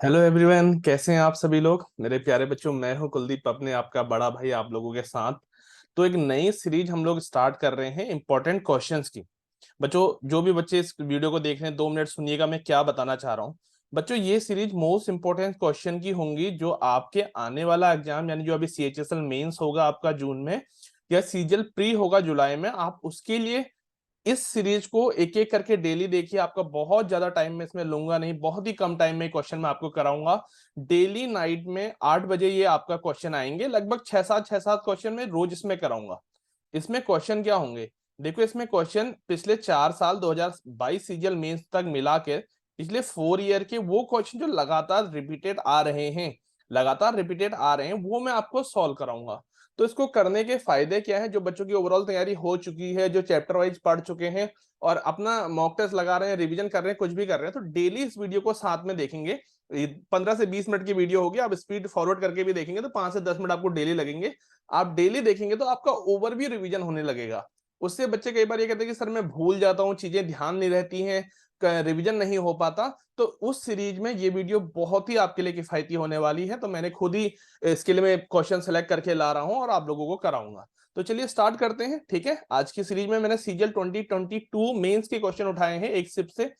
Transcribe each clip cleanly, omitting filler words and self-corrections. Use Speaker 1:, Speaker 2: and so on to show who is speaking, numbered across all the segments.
Speaker 1: Hello everyone, कैसे हैं आप सभी लोग। मेरे प्यारे बच्चों, मैं हूं कुलदीप, अपने आपका बड़ा भाई आप लोगों के साथ। तो एक नई सीरीज हम लोग स्टार्ट कर रहे हैं इंपॉर्टेंट क्वेश्चंस की। बच्चों, जो भी बच्चे इस वीडियो को देख रहे हैं 2 मिनट सुनिएगा मैं क्या बताना चाह रहा हूँ। बच्चों, ये सीरीज मोस्ट इंपॉर्टेंट क्वेश्चन की होंगी जो आपके आने वाला एग्जाम, यानी जो अभी सीएचएसएल मेंस होगा आपका जून में, या सीजीएल प्री होगा जुलाई में, आप उसके लिए इस सीरीज को एक एक करके डेली देखिए। आपका बहुत ज्यादा टाइम में इसमें लूंगा नहीं, बहुत ही कम टाइम में क्वेश्चन मैं आपको कराऊंगा। डेली नाइट में 8 बजे ये आपका क्वेश्चन आएंगे, लगभग छह सात क्वेश्चन में रोज इसमें कराऊंगा। इसमें क्वेश्चन क्या होंगे, देखो इसमें क्वेश्चन पिछले 4 साल 2022 सीजीएल मेंस तक मिला के पिछले 4 ईयर के वो क्वेश्चन जो लगातार रिपीटेड आ रहे हैं वो मैं आपको सॉल्व कराऊंगा। तो इसको करने के फायदे क्या है, जो बच्चों की ओवरऑल तैयारी हो चुकी है, जो चैप्टर वाइज पढ़ चुके हैं और अपना मॉक टेस्ट लगा रहे हैं, रिवीजन कर रहे हैं, कुछ भी कर रहे हैं, तो डेली इस वीडियो को साथ में देखेंगे। 15 से 20 मिनट की वीडियो होगी, आप स्पीड फॉरवर्ड करके भी देखेंगे तो 5 से 10 मिनट आपको डेली लगेंगे। आप डेली देखेंगे तो आपका ओवरव्यू रिवीजन होने लगेगा। उससे बच्चे कई बार ये कहते हैं कि सर मैं भूल जाता हूँ, चीजें ध्यान नहीं रहती हैं, रिवीजन नहीं हो पाता। तो उस सीरीज में ये वीडियो बहुत ही आपके लिए किफायती होने वाली है। तो मैंने खुद ही इसके लिए मैं क्वेश्चन सेलेक्ट करके ला रहा हूं और आप लोगों को कराऊंगा। तो चलिए स्टार्ट करते हैं। ठीक है, आज की सीरीज में मैंने सीजीएल 2022 मेंस के क्वेश्चन उठाए हैं एक सिप से।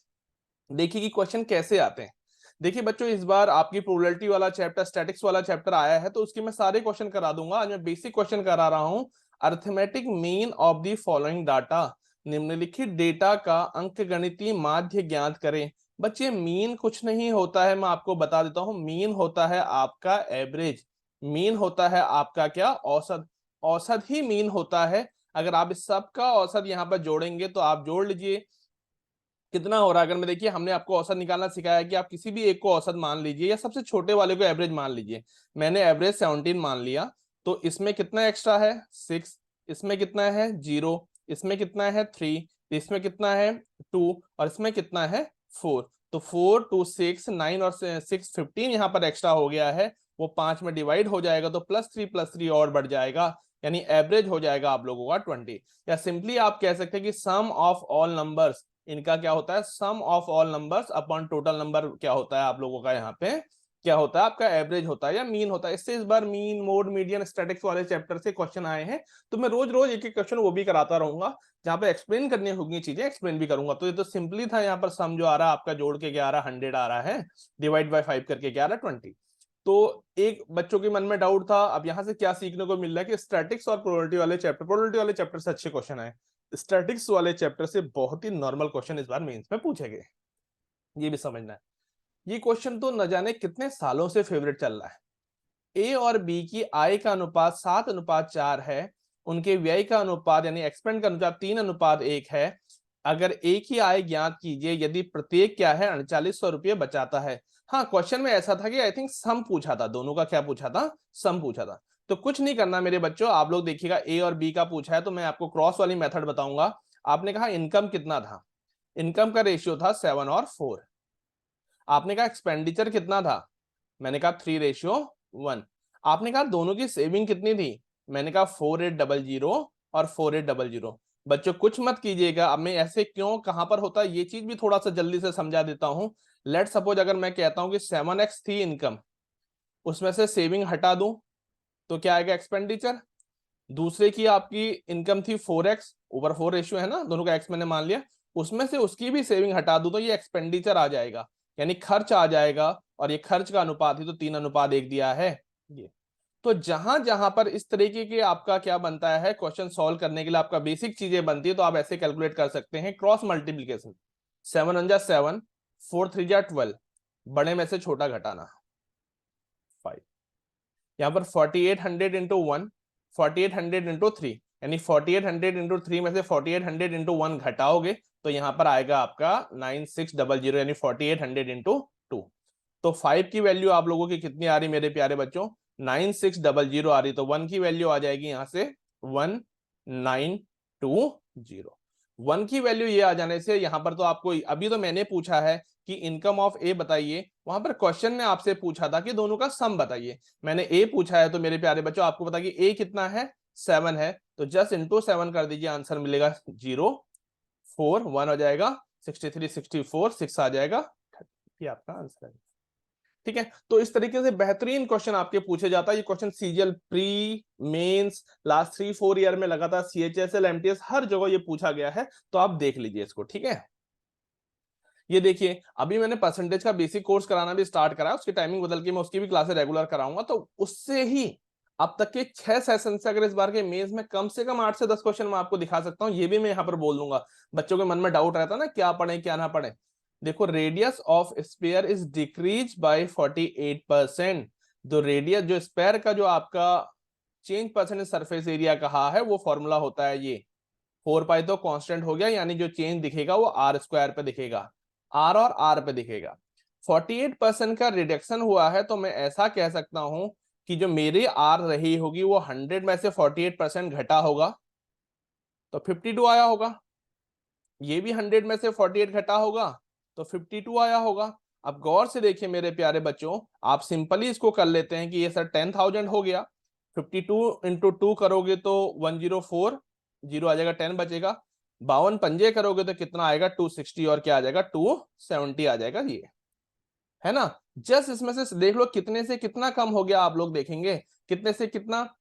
Speaker 1: देखिए कि क्वेश्चन कैसे आते हैं। देखिए बच्चों, इस बार आपकी प्रोबेबिलिटी वाला चैप्टर, स्टैटिक्स वाला चैप्टर आया है, तो उसके मैं सारे क्वेश्चन करा दूंगा। आज मैं बेसिक क्वेश्चन करा रहा हूं। Arithmetic mean of the following data, निम्नलिखित डेटा का अंकगणितीय माध्य ज्ञात करें। बच्चे, मीन कुछ नहीं होता है, मैं आपको बता देता हूं। मीन होता है आपका एवरेज, मीन होता है आपका क्या, औसत। औसत ही मीन होता है। अगर आप इस सब का औसत यहाँ पर जोड़ेंगे तो आप जोड़ लीजिए कितना हो रहा है। अगर मैं, देखिए हमने आपको औसत निकालना सिखाया है कि आप किसी भी एक को औसत मान लीजिए या सबसे छोटे वाले को एवरेज मान लीजिए। मैंने एवरेज 17 मान लिया, तो इसमें कितना एक्स्ट्रा है 6, इसमें कितना है 0, इसमें कितना है 3, इसमें कितना है 2 और इसमें कितना है 4। तो 4 2 6 9 और 6 15 यहाँ पर एक्स्ट्रा हो गया है। वो 5 में डिवाइड हो जाएगा तो +3 और बढ़ जाएगा, यानी एवरेज हो जाएगा आप लोगों का 20। या सिंपली आप कह सकते हैं कि सम ऑफ ऑल नंबर्स, इनका क्या होता है, sum of all numbers upon total number क्या होता है आप लोगों का, यहाँ पे क्या होता है आपका एवरेज होता है या मीन होता है। इससे इस बार मीन, मोड, मीडियन, स्टैटिक्स वाले चैप्टर से क्वेश्चन आए हैं। तो मैं रोज रोज एक एक क्वेश्चन वो भी कराता रहूंगा, जहां पे एक्सप्लेन करनी होगी चीजें, एक्सप्लेन भी करूंगा। तो ये तो सिंपली था, यहाँ पर सम जो आ रहा है आपका जोड़ के 11 100 आ रहा है, डिवाइड बाय 5 करके 11 20। तो एक बच्चों के मन में डाउट था, अब यहाँ से क्या सीखने को मिल रहा है कि स्टैटिक्स और प्रोबेबिलिटी वाले चैप्टर से अच्छे क्वेश्चन आए। स्टैटिक्स वाले चैप्टर से बहुत ही नॉर्मल क्वेश्चन इस बार मेंस में पूछे गए, ये भी समझना है। ये क्वेश्चन तो न जाने कितने सालों से फेवरेट चल रहा है। ए और बी की आय का अनुपात 7:4 है, उनके व्यय का अनुपात यानी एक्सपेंड का अनुपात 3:1 है। अगर एक ही आय ज्ञात कीजिए यदि प्रत्येक क्या है 4800 रुपये बचाता है। हाँ, क्वेश्चन में ऐसा था कि आई थिंक सम पूछा था, दोनों का क्या पूछा था, सम पूछा था। तो कुछ नहीं करना मेरे बच्चों, आप लोग देखिएगा ए और बी का पूछा है तो मैं आपको क्रॉस वाली मेथड बताऊंगा। आपने कहा इनकम कितना था, इनकम का रेशियो था 7 और 4। आपने कहा एक्सपेंडिचर कितना था, मैंने कहा 3:1। आपने कहा दोनों की सेविंग कितनी थी, मैंने कहा 4800 और 4800। बच्चों कुछ मत कीजिएगा, अब मैं ऐसे क्यों, कहां पर होता है ये चीज भी थोड़ा सा जल्दी से समझा देता हूं। लेट सपोज अगर मैं कहता हूं कि 7x थी इनकम, उसमें से सेविंग हटा दूं तो क्या आएगा एक्सपेंडिचर। दूसरे की आपकी इनकम थी 4x, ओवर 4 रेशियो है ना, दोनों का x मैंने मान लिया, उसमें से उसकी भी सेविंग हटा दूं तो ये एक्सपेंडिचर आ जाएगा, यानी खर्च आ जाएगा। और ये खर्च का अनुपात ही तो 3:1 दिया है ये। तो जहां जहां पर इस तरीके के आपका क्या बनता है, क्वेश्चन सॉल्व करने के लिए आपका बेसिक चीजें बनती है, तो आप ऐसे कैलकुलेट कर सकते हैं। क्रॉस मल्टीप्लीकेशन, 7 1 जा 7, 4 3 जा 12, बड़े में से छोटा घटाना 5। यहाँ पर 4800 × 1, 4800 × 3, यानी 4800 × 3 में से 4800 × 1 घटाओगे तो यहाँ पर आएगा आपका 9600, यानी 4800 × 2। तो 5 की वैल्यू आप लोगों की कितनी आ रही मेरे प्यारे बच्चों, 9600 आ रही। तो 1 की वैल्यू आ जाएगी यहाँ से 1920। 1 की वैल्यू ये आ जाने से यहाँ पर तो आपको, अभी तो मैंने पूछा है कि इनकम ऑफ ए बताइए, वहां पर क्वेश्चन ने आपसे पूछा था कि दोनों का सम बताइए। मैंने ए पूछा है तो मेरे प्यारे बच्चों आपको पता कि ए कितना है 7 है, तो जस्ट इंटू 7 कर दीजिए, आंसर मिलेगा 0 4 1 हो जाएगा 63 64 6 आ जाएगा 30, ये आपका आंसर है। ठीक है, तो इस तरीके से बेहतरीन क्वेश्चन आपके पूछे जाता है। ये question CGL pre mains last 3-4 year में लगातार सीएचएसएल एमटीएस हर जगह ये पूछा गया है, तो आप देख लीजिए इसको। ठीक है, ये देखिए अभी मैंने परसेंटेज का बेसिक कोर्स कराना भी स्टार्ट करा, उसकी टाइमिंग बदल के मैं उसकी भी क्लासेस रेगुलर कराऊंगा, तो उससे ही अब तक के 6 सेशन से अगर इस बार के मेंस में कम से कम 8 से 10 क्वेश्चन मैं आपको दिखा सकता हूं। ये भी मैं यहाँ पर बोल दूंगा, बच्चों के मन में डाउट रहता ना क्या पढ़े क्या ना पढ़े। देखो, radius of spare is decrease by 48%। जो रेडियस, जो स्पेयर का जो आपका चेंज परसेंटेज सरफेस एरिया कहा है, वो फॉर्मूला होता है ये 4 पाई, तो कांस्टेंट हो गया, यानी जो चेंज दिखेगा वो आर स्क्वायर पे दिखेगा, आर और आर पे दिखेगा। 48% का रिडक्शन हुआ है, तो मैं ऐसा कह सकता हूं कि जो मेरी आर रही होगी वो 100 में से 48% घटा होगा, तो 52 आया होगा। ये भी 100 में से 48 घटा होगा, तो 52 आया होगा। अब गौर से देखिए मेरे प्यारे बच्चों, आप सिंपली इसको कर लेते हैं कि ये सर 10,000 हो गया, 52 इंटू 2 करोगे तो 104, जीरो आ जाएगा, 10 बचेगा, 52 पंजे करोगे तो कितना आएगा 260, और क्या आ जाएगा 270 आ जाएगा, ये है ना। जस्ट इसमें से देख लो कितने से कितना कम हो गया, आप लोग देखेंगे कितने से कितना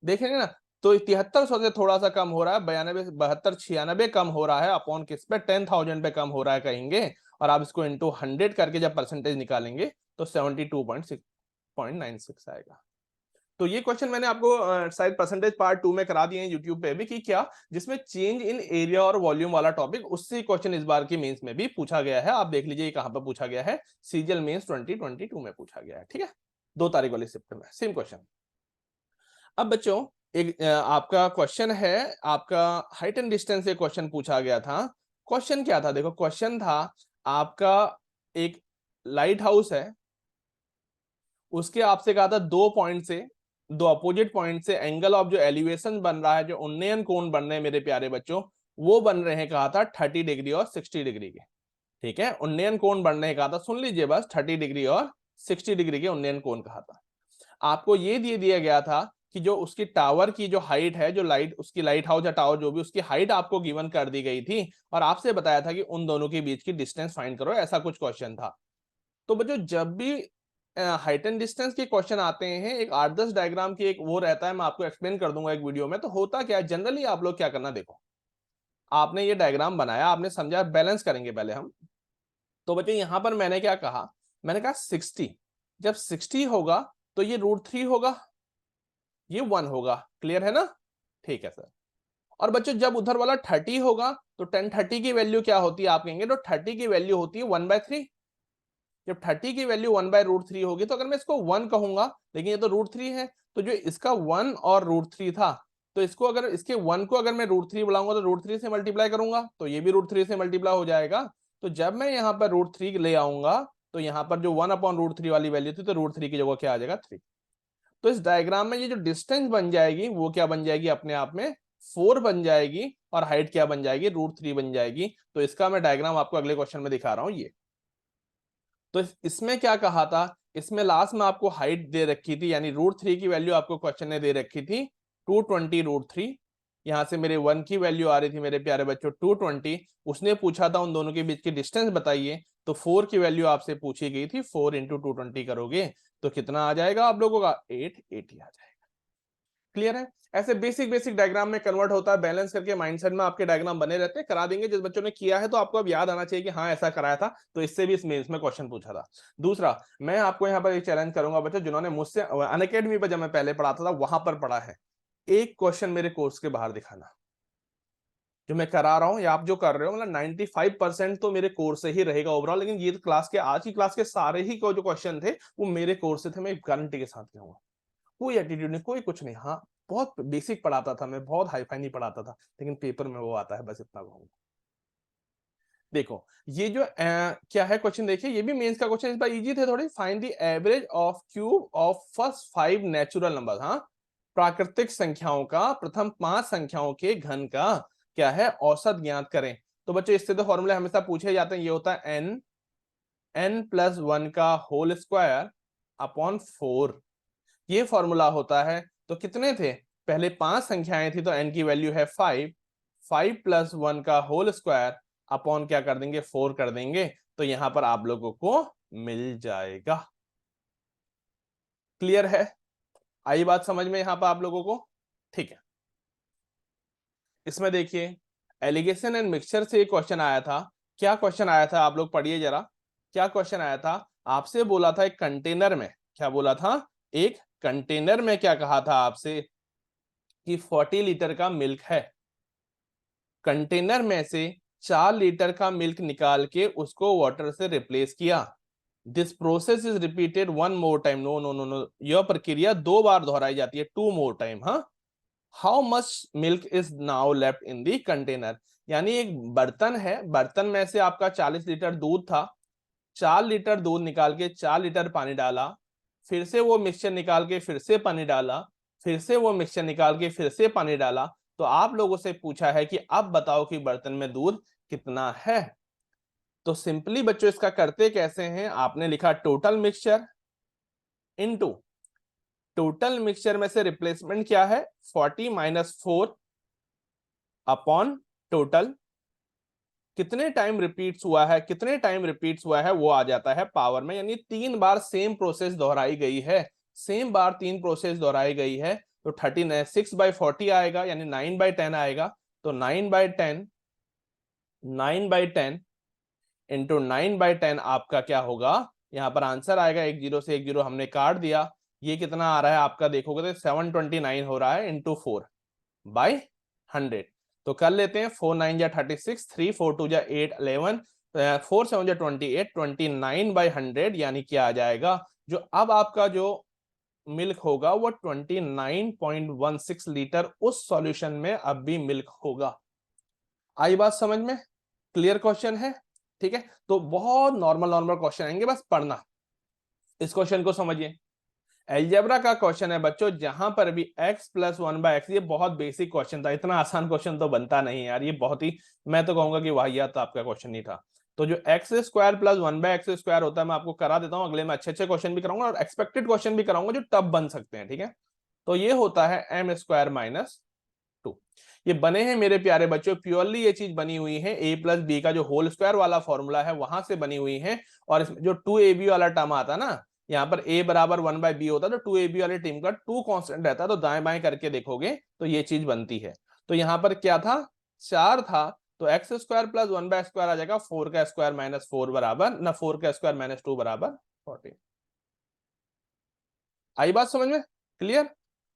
Speaker 1: देखेंगे ना, तो 7300 से थोड़ा सा कम हो रहा है, 92 72 96 कम हो रहा है, अपॉन किस पे 10,000 पे कम हो रहा है कहेंगे, और आप इसको इंटू 100 करके जब परसेंटेज निकालेंगे तो 72.96 आएगा। तो ये क्वेश्चन मैंने आपको शायद परसेंटेज पार्ट 2 में करा दिए हैं यूट्यूब पे भी, कि क्या जिसमें चेंज इन एरिया और वॉल्यूम वाला टॉपिक, उससे क्वेश्चन इस बार की मेंस में भी पूछा गया है। आप देख लीजिए ये कहां पर पूछा गया है, सीजीएल मेंस 2022 में पूछा गया है। ठीक है, 2 तारीख वाली शिफ्ट में सेम क्वेश्चन। अब बच्चों एक आपका क्वेश्चन है, आपका हाइट एंड डिस्टेंस से क्वेश्चन पूछा गया था। क्वेश्चन क्या था, देखो क्वेश्चन था आपका, एक लाइट हाउस है, उसके आपसे कहा था 2 पॉइंट से, 2 अपोजिट पॉइंट से एंगल ऑफ जो एलिवेशन बन रहा है, जो उन्नयन कोण बन रहे हैं मेरे प्यारे बच्चों, वो बन रहे हैं कहा था 30 डिग्री और 60 डिग्री के। ठीक है, उन्नयन कोण बनने कहा था, सुन लीजिए बस, 30 डिग्री और 60 डिग्री के उन्नयन कोण कहा था। आपको ये दे दिया गया था कि जो उसकी टावर की जो हाइट है, जो लाइट उसकी लाइट हाउस या टावर जो भी, उसकी हाइट आपको गिवन कर दी गई थी, और आपसे बताया था कि उन दोनों के बीच की डिस्टेंस फाइंड करो, ऐसा कुछ क्वेश्चन था। तो बच्चों जब भी हाइट एंड डिस्टेंस के क्वेश्चन आते हैं, एक 8-10 डायग्राम की एक वो रहता है, मैं आपको एक्सप्लेन कर दूंगा एक वीडियो में। तो होता क्या है जनरली, आप लोग क्या करना, देखो आपने ये डायग्राम बनाया, आपने समझा, बैलेंस करेंगे पहले हम। तो बच्चों यहां पर मैंने क्या कहा, मैंने कहा 60, जब 60 होगा तो ये √3 होगा, ये 1 होगा, क्लियर है ना। ठीक है सर। और बच्चों जब उधर वाला 30 होगा तो 1030 की वैल्यू क्या होती है, आप कहेंगे तो 30 की वैल्यू होती है 1/3। जब 30 की वैल्यू 1/√3 होगी, तो अगर मैं इसको 1 कहूंगा, लेकिन ये तो √3 है, तो जो इसका 1 और √3 था, तो इसको अगर इसके 1 को अगर मैं √3 बुलाऊंगा तो √3 से मल्टीप्लाई करूंगा, तो ये भी √3 से मल्टीप्लाई हो जाएगा। तो जब मैं यहाँ पर √3 ले आऊंगा, तो यहाँ पर जो 1/√3 वाली वैल्यू थी, तो √3 की जगह क्या आ जाएगा 3। तो इस डायग्राम में ये जो डिस्टेंस बन जाएगी वो क्या बन जाएगी, अपने आप में 4 बन जाएगी, और हाइट क्या बन जाएगी, √3 बन जाएगी। तो इसका मैं डायग्राम आपको अगले क्वेश्चन में दिखा रहा हूं ये। तो इसमें क्या कहा था, इसमें लास्ट में आपको हाइट दे रखी थी, यानी √3 की वैल्यू आपको क्वेश्चन ने दे रखी थी 220 √3। यहां से मेरे 1 की वैल्यू आ रही थी मेरे प्यारे बच्चों 220। उसने पूछा था उन दोनों के बीच की डिस्टेंस बताइए, तो 4 की वैल्यू आपसे पूछी गई थी, 4 इंटू 220 करोगे तो कितना आ जाएगा आप लोगों का, 880 आ जाएगा। क्लियर है। ऐसे बेसिक बेसिक डायग्राम में कन्वर्ट होता है, बैलेंस करके माइंडसेट में आपके डायग्राम बने रहते हैं, करा देंगे। जिस बच्चों ने किया है तो आपको अब याद आना चाहिए कि हाँ ऐसा कराया था, तो इससे भी इस मेंस में क्वेश्चन पूछा था। दूसरा, मैं आपको यहाँ पर एक चैलेंज करूंगा बच्चों, जिन्होंने मुझसे अनअकैडमी पर जब मैं पहले पढ़ाता था वहां पर पढ़ा है, एक क्वेश्चन मेरे कोर्स के बाहर दिखाना, जो मैं करा रहा हूँ या आप जो कर रहे हो, मतलब 95% तो मेरे कोर्स से ही रहेगा ओवरऑल। लेकिन ये क्लास के, आज की क्लास के सारे ही जो क्वेश्चन थे वो मेरे कोर्स से थे, मैं गारंटी के साथ कहूंगा। कोई एटीट्यूड नहीं, कोई कुछ नहीं। हाँ बहुत बेसिक पढ़ाता था मैं, बहुत हाईफाई नहीं पढ़ाता था, लेकिन पेपर में वो आता है, बस इतना कहूंगा। देखो ये जो क्या है क्वेश्चन, देखिए ये भी मेंस का क्वेश्चन, इस बार इजी थे थोड़े। Find the average of cube of first 5 natural numbers. हाँ, प्राकृतिक संख्याओं का प्रथम 5 संख्याओं के घन का क्या है औसत ज्ञात करें। तो बच्चों इससे तो फॉर्मूले हमेशा पूछे जाते हैं, ये होता है n+1 का होल स्क्वायर अपॉन 4, ये फॉर्मूला होता है। तो कितने थे, पहले 5 संख्याएं थी, तो n की वैल्यू है 5, 5+1 का होल स्क्वायर अपॉन क्या कर देंगे 4 कर देंगे, तो यहां पर आप लोगों को मिल जाएगा। क्लियर है? आई बात समझ में यहाँ पर आप लोगों को? ठीक है, इसमें देखिए एलिगेशन एंड मिक्सचर से एक क्वेश्चन आया था। क्या क्वेश्चन आया था आप लोग पढ़िए जरा। क्या क्वेश्चन आया था? आपसे बोला था एक कंटेनर में, क्या बोला था? एक कंटेनर में क्या कहा था आपसे कि 40 लीटर का मिल्क है, कंटेनर में से 4 लीटर का मिल्क निकाल के उसको वाटर से रिप्लेस किया। This process is repeated 1 more time. No no no no, यह प्रक्रिया 2 बार दोहराई जाती है, 2 मोर टाइम। हाँ, how much milk is now left in the container. यानी एक बर्तन है, बर्तन में से आपका 40 लीटर दूध था, 4 लीटर दूध निकाल के 4 लीटर पानी डाला, फिर से वो मिक्सचर निकाल के फिर से पानी डाला, फिर से वो मिक्सचर निकाल के फिर से पानी डाला। तो आप लोगों से पूछा है कि अब बताओ कि बर्तन में दूध कितना है। तो सिंपली बच्चों इसका करते कैसे हैं, आपने लिखा total mixture into total mixture में से रिप्लेसमेंट क्या है, 40 माइनस 4 अपॉन टोटल, कितने टाइम रिपीट्स हुआ है, कितने टाइम रिपीट्स हुआ है वो आ जाता है पावर में। यानी 3 बार सेम प्रोसेस दोहराई गई है, सेम बार 3 प्रोसेस दोहराई गई है। तो 36/40 आएगा, यानी 9/10 आएगा। तो 9/10 9/10 इंटू 9/10 आपका क्या होगा, यहाँ पर आंसर आएगा, 1 0 से 1 0 हमने काट दिया। ये कितना आ रहा है आपका, देखोगे तो 729 हो रहा है इंटू 4/100। तो कर लेते हैं, 4 9 जा 36, 3 4 2 जा 8 11, 4 7 जा 28, 29/100 यानी क्या आ जाएगा, जो अब आपका जो मिल्क होगा वो 29.16 लीटर उस सॉल्यूशन में अब भी मिल्क होगा। आई बात समझ में? क्लियर क्वेश्चन है? ठीक है, तो बहुत नॉर्मल नॉर्मल क्वेश्चन आएंगे, बस पढ़ना। इस क्वेश्चन को समझिए, एलजेब्रा का क्वेश्चन है बच्चों, जहां पर भी x प्लस 1/x, ये बहुत बेसिक क्वेश्चन था, इतना आसान क्वेश्चन तो बनता नहीं यार, ये बहुत ही, मैं तो कहूंगा कि वाहियात आपका क्वेश्चन नहीं था। तो जो x square plus 1/x square होता है, मैं आपको करा देता हूं, अगले में अच्छे अच्छे क्वेश्चन भी कराऊंगा और एक्सपेक्टेड क्वेश्चन भी कराऊंगा जो टफ बन सकते हैं। ठीक है, तो ये होता है m स्क्वायर माइनस 2। ये बने हैं मेरे प्यारे बच्चों, प्योरली ये चीज बनी हुई है a प्लस बी का जो होल स्क्वायर वाला फॉर्मूला है वहां से बनी हुई है। और इसमें जो 2ab वाला टर्म आता है ना, यहाँ पर a बराबर 1/b होता है, तो 2ab वाले टीम का 2 कांस्टेंट रहता है, तो दाएं बाएं करके देखोगे तो ये चीज बनती है। तो यहाँ पर क्या था, 4 था, तो X square plus 1/x square आ जाएगा, 4 का स्क्वायर माइनस 4 बराबर ना, 4 का स्क्वायर माइनस 2 बराबर 40। आई बात समझ में? क्लियर?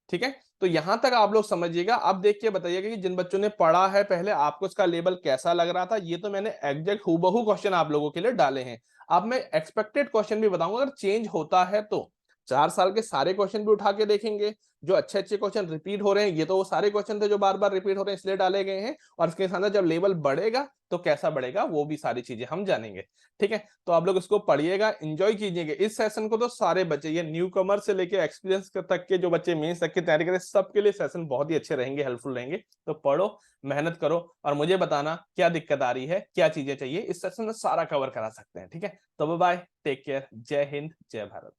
Speaker 1: ठीक है, तो यहां तक आप लोग समझिएगा। अब देख के बताइएगा कि जिन बच्चों ने पढ़ा है पहले, आपको इसका लेवल कैसा लग रहा था। ये तो मैंने एग्जैक्ट हूबहू क्वेश्चन आप लोगों के लिए डाले हैं। अब मैं एक्सपेक्टेड क्वेश्चन भी बताऊंगा, अगर चेंज होता है तो 4 साल के सारे क्वेश्चन भी उठा के देखेंगे। जो अच्छे अच्छे क्वेश्चन रिपीट हो रहे हैं, ये तो वो सारे क्वेश्चन थे जो बार बार रिपीट हो रहे हैं, इसलिए डाले गए हैं। और इसके साथ जब लेवल बढ़ेगा तो कैसा बढ़ेगा वो भी सारी चीजें हम जानेंगे। ठीक है, तो आप लोग इसको पढ़िएगा, एंजॉय कीजिएगा इस सेशन को। तो सारे बच्चे, ये न्यू कमर से लेके एक्सपीरियंस तक के जो बच्चे मेंस तक की तैयारी करें, सबके लिए सेशन बहुत ही अच्छे रहेंगे, हेल्पफुल रहेंगे। तो पढ़ो, मेहनत करो और मुझे बताना क्या दिक्कत आ रही है, क्या चीजें चाहिए, इस सेशन में सारा कवर करा सकते हैं। ठीक है, तो बाय बाय, टेक केयर, जय हिंद, जय भारत।